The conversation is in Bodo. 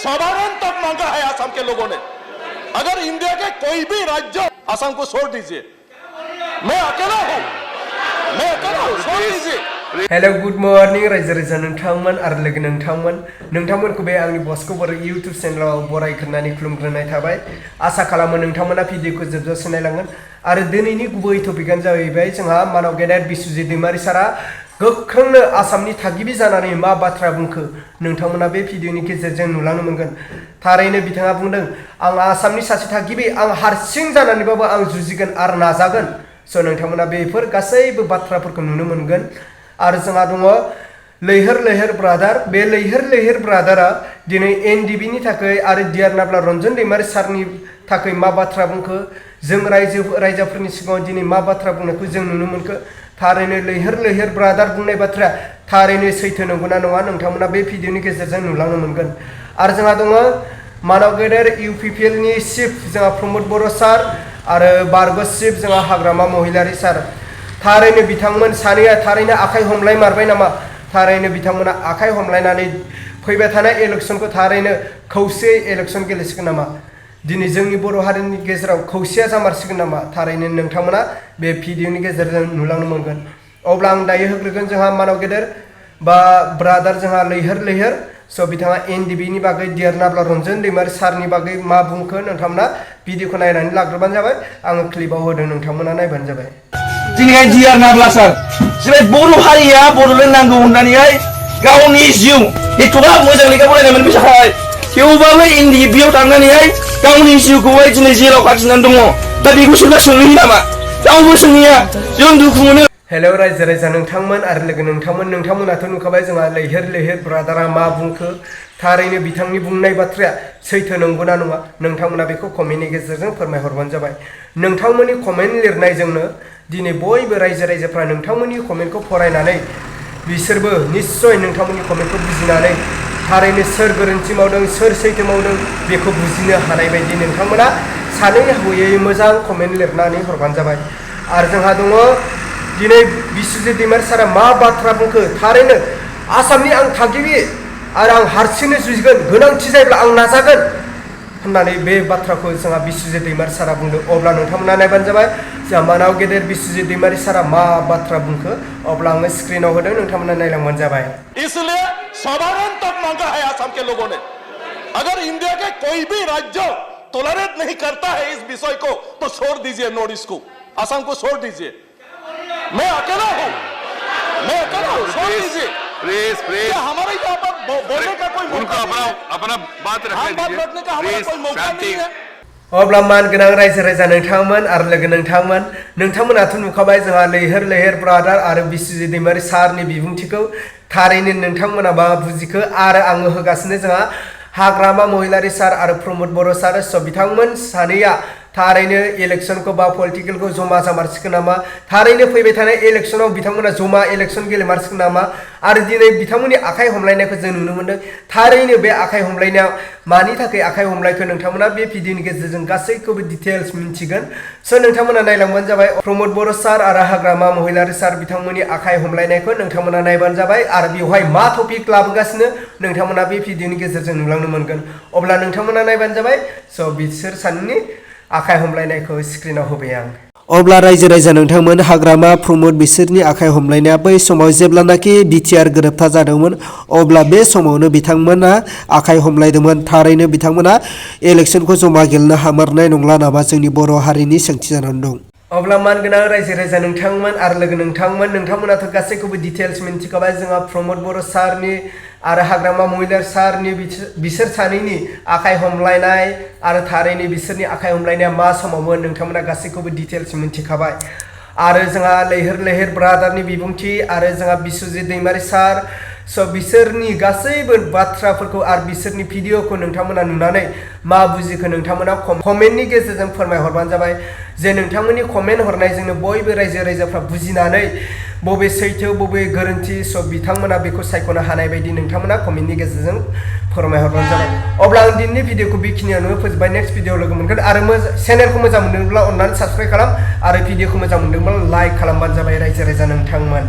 साधारण तक मांगा है असम के लोगों ने। अगर इंडिया के कोई भी राज्य असम को छोड़ दीजिए, मैं अकेला हूँ, छोड़ दीजिए। हेलो गुड मॉर्निंग रायजो राजा नोंथांमोन आरो लोगो नोंथांमोनखौ बे आंनि बस्को बर यूट्यूब चेनेलाव बरायग्रोनानै खुलुमग्रोनाय थाबाय। आसा खालामो नोंथांमोना भिडिअखौ जोबजासिम नायलांगोन आरो दिनैनि गुबै टपिकआनो जाहैबाय जोंहा मानव गेदेर बिसुजित दैमारी सारा गोख्रोंनो आसामनि थागिबि जानानै मा बाथ्रा बुंखो नोंथांमोना बे भिडिअनि गेजेरजों नुलांनो मोनगोन। थारैनो बिथाङा बुंदों आं आसामनि सासे थागिबि, आं हारसिं जानानैबाबो आं जुजिगोन आरो नाजागोन। स' नोंथांमोना बेफोर गासैबो बाथ्राफोरखौ नुनो मोनगोन। आरो जोंहा दङ लैहोर लैहोर ब्रादार। बे लैहोर लैहोर ब्रादारा दिनै एनडिबि नि थाखाय आरो डियार नाब्ला रन्जन दैमारी सारनि थाखाय मा बाथ्रा बुंखो, जों रायजोफोरनि सिगाङाव दिनै मा बाथ्रा बुंनायखौ जों नुनो मोनखो। थारैनो लैहोर लैहोर ब्रादार बुंनाय बाथ्राया थारैनो सैथो नंगौना नङा नोंथांमोना बे भिडिअनि गेजेरजों नुलांनो मोनगोन। आरो जोंहा दङ मानव गेदेर इउपिपिएल नि चिफ जोंहा प्रमोद बर' सार आरो बारग' चिफ जोंहा हाग्रामा महिलारी सार। थारैनो बिथांमोन सानैया थारैनो आखाइ हमलाय मारबाय नामा? थारैनो बिथांमोना आखाइ हमलायनानै फैबाय थानाय इलेक्सनखौ थारैनो खौसेयै इलेक्सन गेलेसिगोन नामा? दिनै जोंनि बर' हारिनि गेजेराव खौसेया जामारसिगोन नामा? थारैनो नोंथांमोना बे भिडिअनि गेजेरजों नुलांनो मोनगोन। अब्ला आं दायो होग्रोगोन जोंहा मानव गेदेर बा ब्रादार जोंहा लैहोर लैहोर। स' बिथाङा एनडिबि नि बागै डियार नाब्ला रन्जन दैमारी सारनि बागै मा बुंखो नोंथांमोना भिडिअखौ नायनानै लाग्रोबानो जाबाय। आङो क्लिपाव होदों, नोंथांमोना नायबानो जाबाय। दिनै डियार नाब्ला सार जेरै बर' हारिया बड'लेण्ड नांगौ होननानैहाय गावनि जिउ एथ'बां मोजां लेखा फरायनायमोन बिसोरहाय, थेवबाबो एनडिबिआव थांनानैहाय गावनि जिउखौहाय दिनै जेलाव खाथिनानै दङ। दा बेखौ सोरबा सोंहैयो नामा? रावबो सोंहैया, जों दुखु मोनो। हेलो रायजो राजा नोंथांमोन आरो लोगो नोंथांमोनाथ' नुखाबाय जोंहा लैहोर लैहोर ब्रादारा मा बुंखो। थारैनो बिथांनि बुंनाय बाथ्राया सैथो नंगौना नङा नोंथांमोना बेखौ कमेन्टनि गेजेरजों फोरमायहरबानो जाबाय। नोंथांमोननि कमेन्ट लिरनायजोंनो दिनै बयबो रायजो राजाफ्रा नोंथांमोननि कमेन्टखौ फरायनानै बिसोरबो निस्सय नोंथांमोननि कमेन्टखौ बुजिनानै थारैनो सोर गोरोन्थि मावदों सोर सैथो मावदों बेखौ बुजिनो हानाय बायदि नोंथांमोना सानै हयै मोजां कमेन्ट लिरनानै हरबानो जाबाय। आरो जोंहा दङ दिनै बिसुजित दैमारी सारा मा बाथ्रा बुंखो। थारैनो आसामनि आं थागिबि आरो आं हारसिंनो जुजिगोन, गोनांथि जायोब्ला आं नाजागोन होननानै बे बाथ्राखौ जोंहा बिसुजित दैमारी सारा बुंदों। अब्ला नोंथांमोना नायबानो जाबाय जोंहा मानाव गेदेर बिसुजित दैमारी सारा मा बाथ्रा बुंखो। अब्ला आङो स्क्रिनाव होदों, नोंथांमोना नायलांबानो जाबाय। इसलिए साधारण तक मांगा है असम के लोगों ने। अगर इंडिया के कोई भी राज्य टॉलरेट नहीं करता है इस विषय को तो छोड़ दीजिए नॉर्थ को, असम को छोड़ दीजिए। मैं अकेला हूँ, छोड़ दीजिए। क्या हमारे यहाँ पर बोलने का कोई मौका नहीं है? अपना बात रखने का हमारा कोई मौका नहीं है। अब्ला मानगोनां रायजो राजा नोंथांमोन आरो लोगो नोंथांमोनाथ' नुखाबाय जोंहा लैहोर लैहोर ब्रादार आरो बिसुजित दैमारी सारनि बिबुंथिखौ। थारैनो नोंथांमोना मा बुजिखो आरो आङो होगासिनो जोंहा हाग्रामा महिलारी सार आरो प्रमोद बर' सार। स' बिथांमोन सानैया थारैनो इलेक्सनखौ बा पलिटिकेलखौ जमा जामारसिगोन नामा? थारैनो फैबाय थानाय इलेक्सनाव बिथांमोना जमा इलेक्सन गेलेमारसिगोन नामा? आरो दिनै बिथांमोननि आखाइ हमलायनायखौ जों नुनो मोनदों। थारैनो बे आखाइ हमलायनायाव मानि थाखाय आखाइ हमलायखो नोंथांमोना बे भिडिअनि गेजेरजों गासैखौबो डिटेल्स मिन्थिगोन। स' नोंथांमोना नायलांबानो जाबाय। प्रमोद बर' सार आरो हाग्रामा महिलारी सार बिथांमोननि आखाइ हमलायनायखौ नोंथांमोना नायबानो जाबाय। आरो बेवहाय मा टपिक लाबोगासिनो नोंथांमोना बे भिडिअनि गेजेरजों नुलांनो मोनगोन। अब्ला नोंथांमोना नायबानो जाबाय। स' बिसोर सानैनि आखाइ हमलायनायखौ स्क्रिनाव होबाय आं। अब्ला रायजो राजा नोंथांमोन हाग्रामा प्रमोद बिसोरनि आखाइ हमलायनाया बै समाव जेब्लानाखि बिटिआर गोरोबथा जादोंमोन अब्ला बे समावनो बिथांमोना आखाइ हमलायदोंमोन। थारैनो बिथांमोना इलेक्सनखौ जमा गेलेनो हामारनाय नंला नामा जोंनि बर' हारिनि सोंथि जानानै दं। अब्ला मानगोनां रायजो राजा नोंथांमोन आरो लोगो नोंथांमोनाथ' गासैखौबो डिटेल्स मिन्थिखाबाय। जोंहा प्रमोद बर' सारनि आरो हाग्रामा महिलारी सारनि बिसोर सानैनि आखाइ हमलायनाय आरो थारैनो बिसोरनि आखाइ हमलायनाया मा समावमोन नोंथांमोना गासैखौबो डिटेल्स मिन्थिखाबाय। आरो जोंहा लैहोर लैहोर ब्रादारनि बिबुंथि आरो जोंहा बिसुजित दैमारी सार। स' बिसोरनि गासैबो बाथ्राफोरखौ आरो बिसोरनि भिडिअखौ नोंथांमोना नुनानै मा बुजिखो नोंथांमोना कमेन्टनि गेजेरजों फोरमायहरबानो जाबाय। जे नोंथांमोननि कमेन्ट हरनायजोंनो बयबो रायजो राजाफ्रा बुजिनानै बबे सैथो बबे गोरोन्थि स' बिथांमोना बेखौ सायख'नो हानाय बायदि नोंथांमोना कमेन्टनि गेजेरजों फोरमायहरबानो जाबाय। अब्ला आं दिनैनि भिडिअखौ बेखिनियावनो फोजोबबाय। नेक्स्ट भिडिअ लोगो मोनगोन। आरो चेनेलखौ मोजां मोनदोंब्ला अननानै साबस्क्राइब खालाम आरो भिडिअखौ मोजां मोनदोंब्ला लाइक खालामबानो जाबाय रायजो राजा नोंथांमोन।